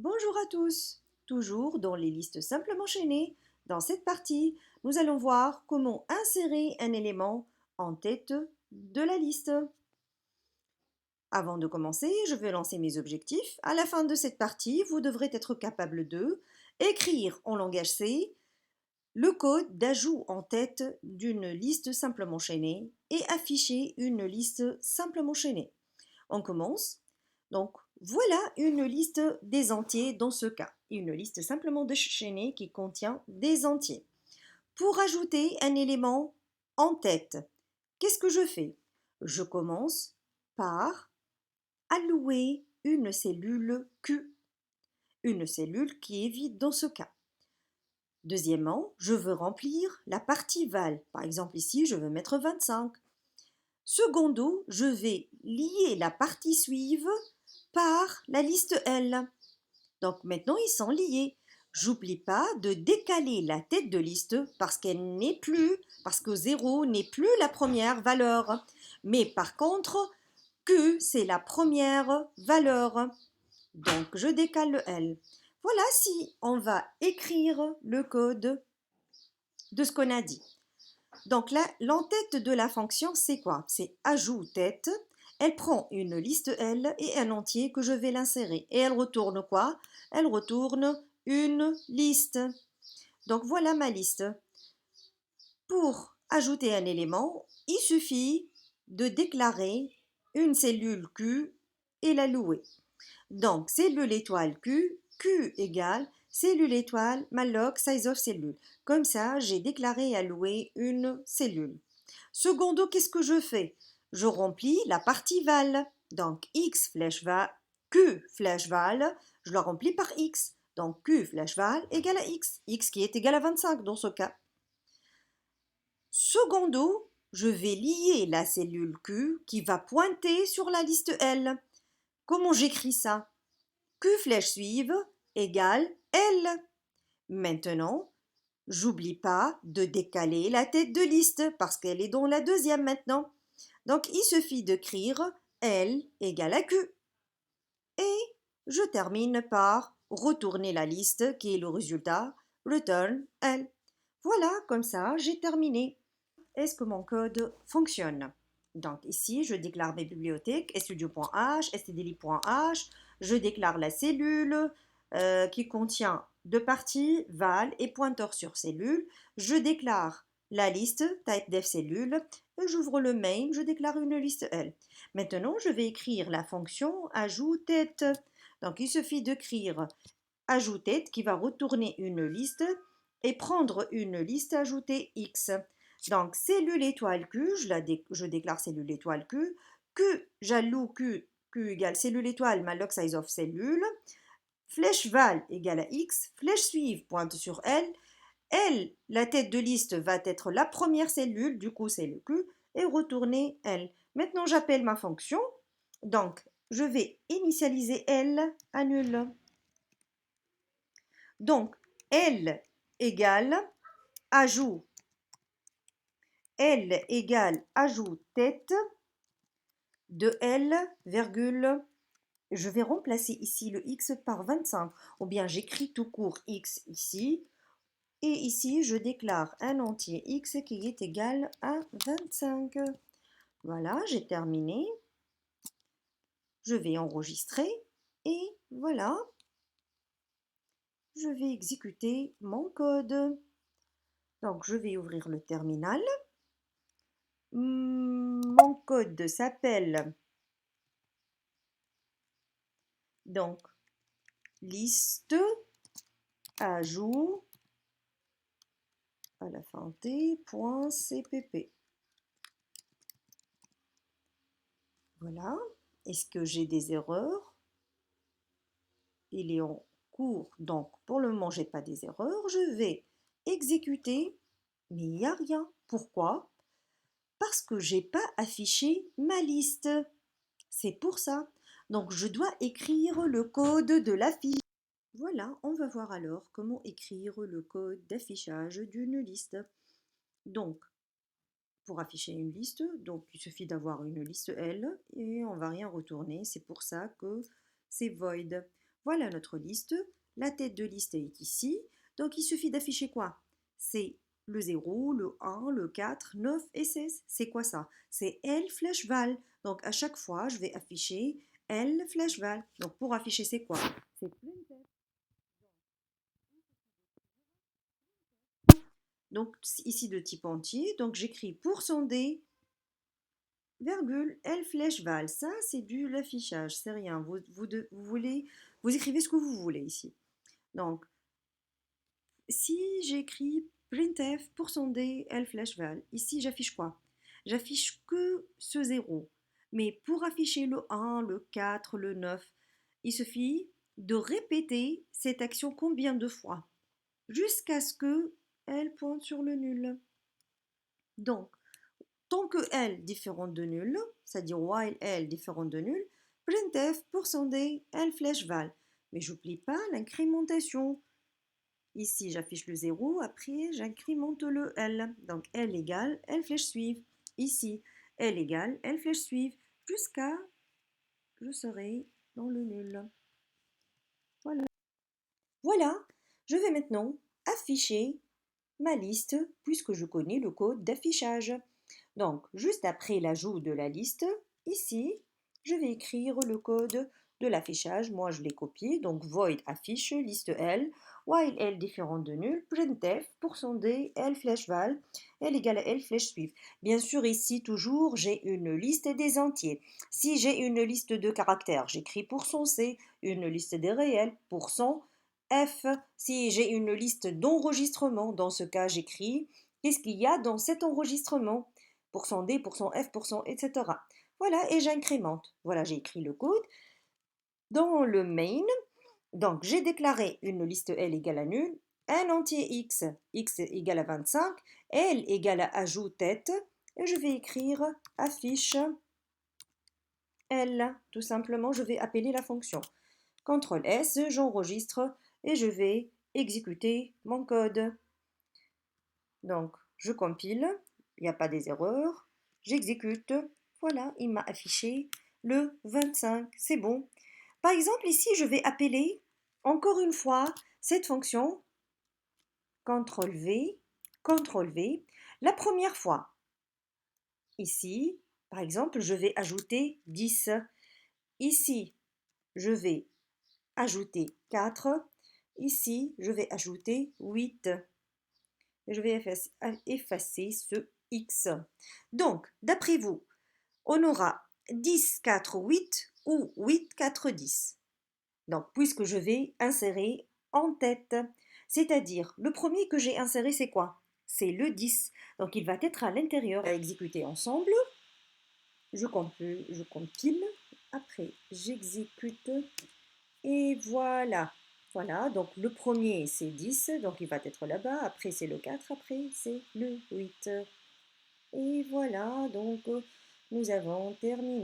Bonjour à tous! Toujours dans les listes simplement enchaînées, dans cette partie, nous allons voir comment insérer un élément en tête de la liste. Avant de commencer, je vais lancer mes objectifs. À la fin de cette partie, vous devrez être capable de écrire en langage C le code d'ajout en tête d'une liste simplement enchaînée et afficher une liste simplement enchaînée. On commence. Donc, voilà une liste des entiers dans ce cas. Une liste simplement déchaînée qui contient des entiers. Pour ajouter un élément en tête, qu'est-ce que je fais? Je commence par allouer une cellule Q, une cellule qui est vide dans ce cas. Deuxièmement, je veux remplir la partie val. Par exemple, ici, je veux mettre 25. Secondo, je vais lier la partie suive par la liste L. Donc maintenant, ils sont liés. J'oublie pas de décaler la tête de liste parce que 0 n'est plus la première valeur. Mais par contre, Q, c'est la première valeur. Donc je décale le L. Voilà si on va écrire le code de ce qu'on a dit. Donc là, l'entête de la fonction, c'est quoi? C'est ajout tête. Elle prend une liste L et un entier que je vais l'insérer. Et elle retourne quoi? Elle retourne une liste. Donc voilà ma liste. Pour ajouter un élément, il suffit de déclarer une cellule Q et la louer. Donc cellule étoile Q, Q égale cellule étoile malloc size of cellule. Comme ça, j'ai déclaré à louer une cellule. Secondo, qu'est-ce que je fais? Je remplis la partie val. Donc x flèche val, q flèche val, je la remplis par x. Donc q flèche val égale à x qui est égal à 25 dans ce cas. Secondo, je vais lier la cellule q qui va pointer sur la liste L. Comment j'écris ça? Q flèche suive égale L. Maintenant, j'oublie pas de décaler la tête de liste parce qu'elle est dans la deuxième maintenant. Donc, il suffit d'écrire L égale à Q. Et je termine par retourner la liste qui est le résultat, return L. Voilà, comme ça, j'ai terminé. Est-ce que mon code fonctionne? Donc ici, je déclare mes bibliothèques, studio.h, stdlib.h, je déclare la cellule qui contient deux parties, val et pointeur sur cellule. Je déclare la liste, type def cellule, et j'ouvre le main, je déclare une liste L. Maintenant, je vais écrire la fonction ajout tête. Donc il suffit d'écrire ajout tête qui va retourner une liste et prendre une liste ajoutée X. Donc, cellule étoile Q, je déclare cellule étoile Q. Q, j'alloue Q, Q égale cellule étoile malloc size of cellule. Flèche val égale à X. Flèche suive pointe sur L. L, la tête de liste va être la première cellule, du coup c'est le Q, et retourner L. Maintenant, j'appelle ma fonction. Donc, je vais initialiser L à nul. Donc, L égale ajout L égale ajout tête de L, virgule, je vais remplacer ici le X par 25, ou bien j'écris tout court X ici, et ici je déclare un entier X qui est égal à 25. Voilà, j'ai terminé. Je vais enregistrer, et voilà, je vais exécuter mon code. Donc je vais ouvrir le terminal. Mon code s'appelle donc liste ajout à la fin t.cpp. Voilà. Est-ce que j'ai des erreurs? Il est en cours, donc pour le moment, j'ai pas des erreurs. Je vais exécuter, mais il n'y a rien. Pourquoi? Parce que j'ai pas affiché ma liste. C'est pour ça. Donc, je dois écrire le code de la fiche. Voilà, on va voir alors comment écrire le code d'affichage d'une liste. Donc, pour afficher une liste, donc il suffit d'avoir une liste L et on va rien retourner. C'est pour ça que c'est void. voilà notre liste. La tête de liste est ici. Donc, il suffit d'afficher quoi? C'est le 0, le 1, le 4, 9 et 16. C'est quoi ça? C'est L flèche val. Donc, à chaque fois, je vais afficher L flèche val. Donc, pour afficher, c'est quoi? C'est printf. Donc, ici de type entier. Donc, j'écris %d, virgule, L flèche val. Ça, c'est du l'affichage. C'est rien. Vous écrivez ce que vous voulez ici. Donc, si j'écris printf %d L flèche val, ici j'affiche quoi? J'affiche que ce 0. Mais pour afficher le 1, le 4, le 9, il suffit de répéter cette action combien de fois? Jusqu'à ce que L pointe sur le nul. Donc, tant que L différente de nul, c'est-à-dire while L différente de nul, printf %d L flèche val. Mais j'oublie pas l'incrémentation. Ici, j'affiche le 0, après j'incrémente le L. Donc L égale L flèche suive. Ici, L égale L flèche suive, jusqu'à je serai dans le nul. Voilà. Voilà, je vais maintenant afficher ma liste puisque je connais le code d'affichage. Donc, juste après l'ajout de la liste, ici, je vais écrire le code de l'affichage. Moi, je l'ai copié. Donc, void affiche liste L, while L différente de nul, printf, %d, L flèche val, L égale à L flèche suive. Bien sûr, ici, toujours, j'ai une liste des entiers. Si j'ai une liste de caractères, j'écris %c, une liste des réels, %f. Si j'ai une liste d'enregistrement, dans ce cas, j'écris qu'est-ce qu'il y a dans cet enregistrement. %d, %f, etc. Voilà, et j'incrémente. Voilà, j'ai écrit le code. Dans le main, donc j'ai déclaré une liste L égale à nul, un entier X, X égale à 25, L égale à ajout tête, et je vais écrire affiche L. Tout simplement, je vais appeler la fonction. CTRL S, j'enregistre et je vais exécuter mon code. Donc, je compile, il n'y a pas des erreurs, j'exécute, voilà, il m'a affiché le 25, c'est bon. Par exemple, ici, je vais appeler encore une fois cette fonction, CTRL V, CTRL V. La première fois, ici, par exemple, je vais ajouter 10. Ici, je vais ajouter 4. Ici, je vais ajouter 8. Je vais effacer ce X. Donc, d'après vous, on aura 10, 4, 8 ou 8, 4, 10. Donc, puisque je vais insérer en tête, c'est-à-dire le premier que j'ai inséré, c'est quoi? C'est le 10. Donc, il va être à l'intérieur. À exécuter ensemble. Je compile. Après, j'exécute. Et voilà. Voilà, donc le premier c'est 10, donc il va être là-bas. Après c'est le 4, après c'est le 8. Et voilà, donc nous avons terminé.